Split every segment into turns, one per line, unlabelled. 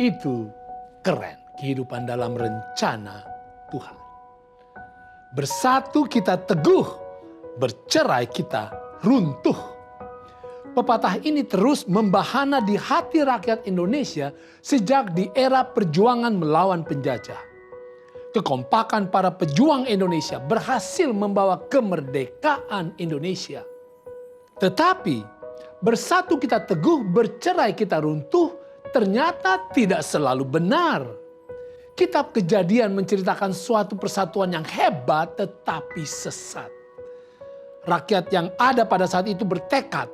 Itu keren, kehidupan dalam rencana Tuhan. Bersatu kita teguh, bercerai kita runtuh. Pepatah ini terus membahana di hati rakyat Indonesia sejak di era perjuangan melawan penjajah. Kekompakan para pejuang Indonesia berhasil membawa kemerdekaan Indonesia. Tetapi bersatu kita teguh, bercerai kita runtuh ternyata tidak selalu benar. Kitab Kejadian menceritakan suatu persatuan yang hebat tetapi sesat. Rakyat yang ada pada saat itu bertekad,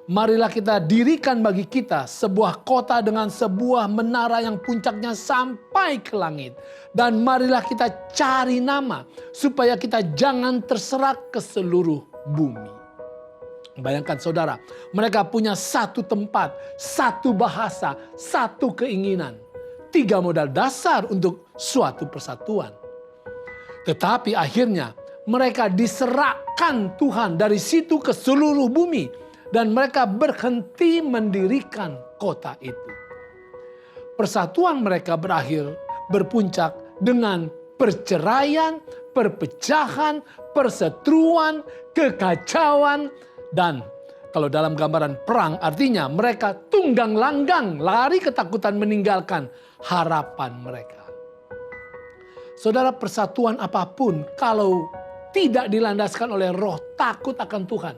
marilah kita dirikan bagi kita sebuah kota dengan sebuah menara yang puncaknya sampai ke langit. Dan marilah kita cari nama supaya kita jangan terserak ke seluruh bumi. Bayangkan saudara, mereka punya satu tempat, satu bahasa, satu keinginan. 3 modal dasar untuk suatu persatuan. Tetapi akhirnya mereka diserahkan Tuhan dari situ ke seluruh bumi. Dan mereka berhenti mendirikan kota itu. Persatuan mereka berakhir berpuncak dengan perceraian, perpecahan, perseteruan, kekacauan. Dan kalau dalam gambaran perang artinya mereka tunggang langgang, lari ketakutan meninggalkan harapan mereka. Saudara, persatuan apapun kalau tidak dilandaskan oleh roh takut akan Tuhan,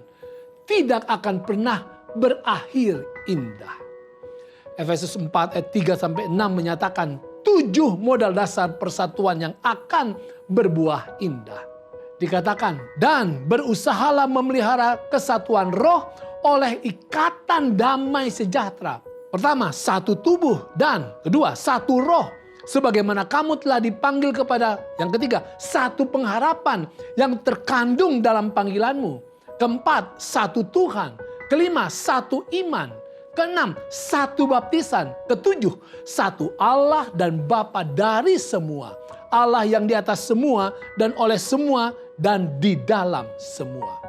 tidak akan pernah berakhir indah. Efesus 4 ayat 3-6 menyatakan 7 modal dasar persatuan yang akan berbuah indah. Dikatakan, dan berusahalah memelihara kesatuan roh oleh ikatan damai sejahtera. Pertama, satu tubuh, dan kedua, satu roh. Sebagaimana kamu telah dipanggil kepada, yang ketiga, satu pengharapan yang terkandung dalam panggilanmu. Keempat, satu Tuhan. Kelima, satu iman. Keenam, satu baptisan. Ketujuh, satu Allah dan Bapa dari semua. Allah yang di atas semua dan oleh semua dan di dalam semua.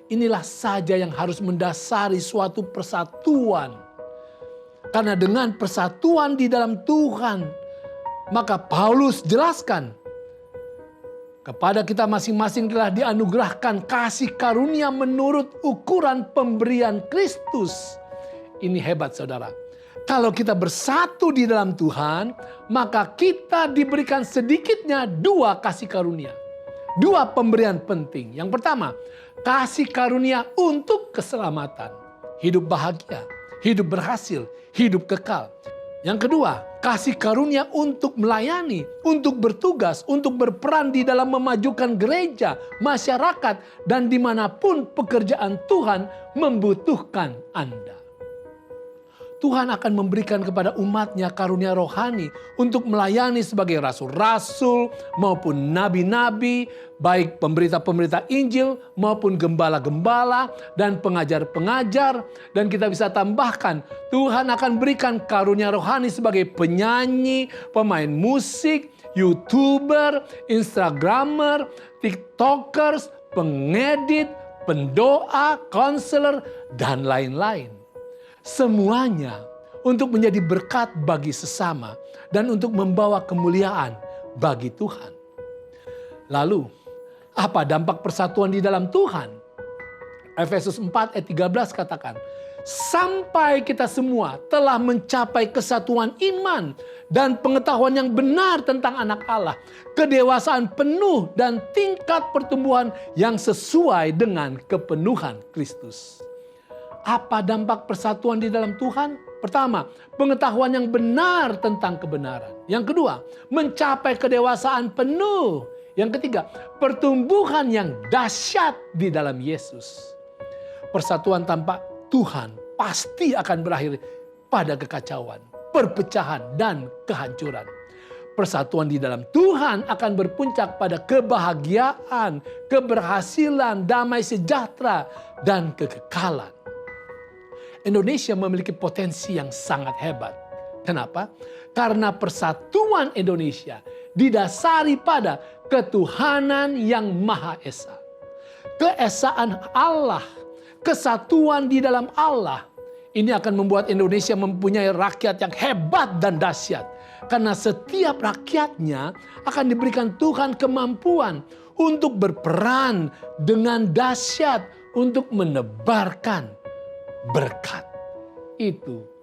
Inilah saja yang harus mendasari suatu persatuan. Karena dengan persatuan di dalam Tuhan, maka Paulus jelaskan, kepada kita masing-masing telah dianugerahkan kasih karunia menurut ukuran pemberian Kristus. Ini hebat saudara. Kalau kita bersatu di dalam Tuhan, maka kita diberikan sedikitnya 2 kasih karunia. 2 pemberian penting. Yang pertama, kasih karunia untuk keselamatan. Hidup bahagia, hidup berhasil, hidup kekal. Yang kedua, kasih karunia untuk melayani, untuk bertugas, untuk berperan di dalam memajukan gereja, masyarakat, dan dimanapun pekerjaan Tuhan membutuhkan Anda. Tuhan akan memberikan kepada umatnya karunia rohani untuk melayani sebagai rasul-rasul maupun nabi-nabi, baik pemberita-pemberita Injil maupun gembala-gembala dan pengajar-pengajar. Dan kita bisa tambahkan, Tuhan akan berikan karunia rohani sebagai penyanyi, pemain musik, YouTuber, Instagramer, TikTokers, pengedit, pendoa, konselor, dan lain-lain. Semuanya untuk menjadi berkat bagi sesama dan untuk membawa kemuliaan bagi Tuhan. Lalu, apa dampak persatuan di dalam Tuhan? Efesus 4 ayat 13 katakan, sampai kita semua telah mencapai kesatuan iman dan pengetahuan yang benar tentang anak Allah, kedewasaan penuh dan tingkat pertumbuhan yang sesuai dengan kepenuhan Kristus. Apa dampak persatuan di dalam Tuhan? Pertama, pengetahuan yang benar tentang kebenaran. Yang kedua, mencapai kedewasaan penuh. Yang ketiga, pertumbuhan yang dahsyat di dalam Yesus. Persatuan tanpa Tuhan pasti akan berakhir pada kekacauan, perpecahan, dan kehancuran. Persatuan di dalam Tuhan akan berpuncak pada kebahagiaan, keberhasilan, damai sejahtera, dan kekekalan. Indonesia memiliki potensi yang sangat hebat. Kenapa? Karena persatuan Indonesia didasari pada ketuhanan yang Maha Esa. Keesaan Allah, kesatuan di dalam Allah, Ini akan membuat Indonesia mempunyai rakyat yang hebat dan dahsyat. Karena setiap rakyatnya akan diberikan Tuhan kemampuan untuk berperan dengan dahsyat untuk menebarkan berkat. Itu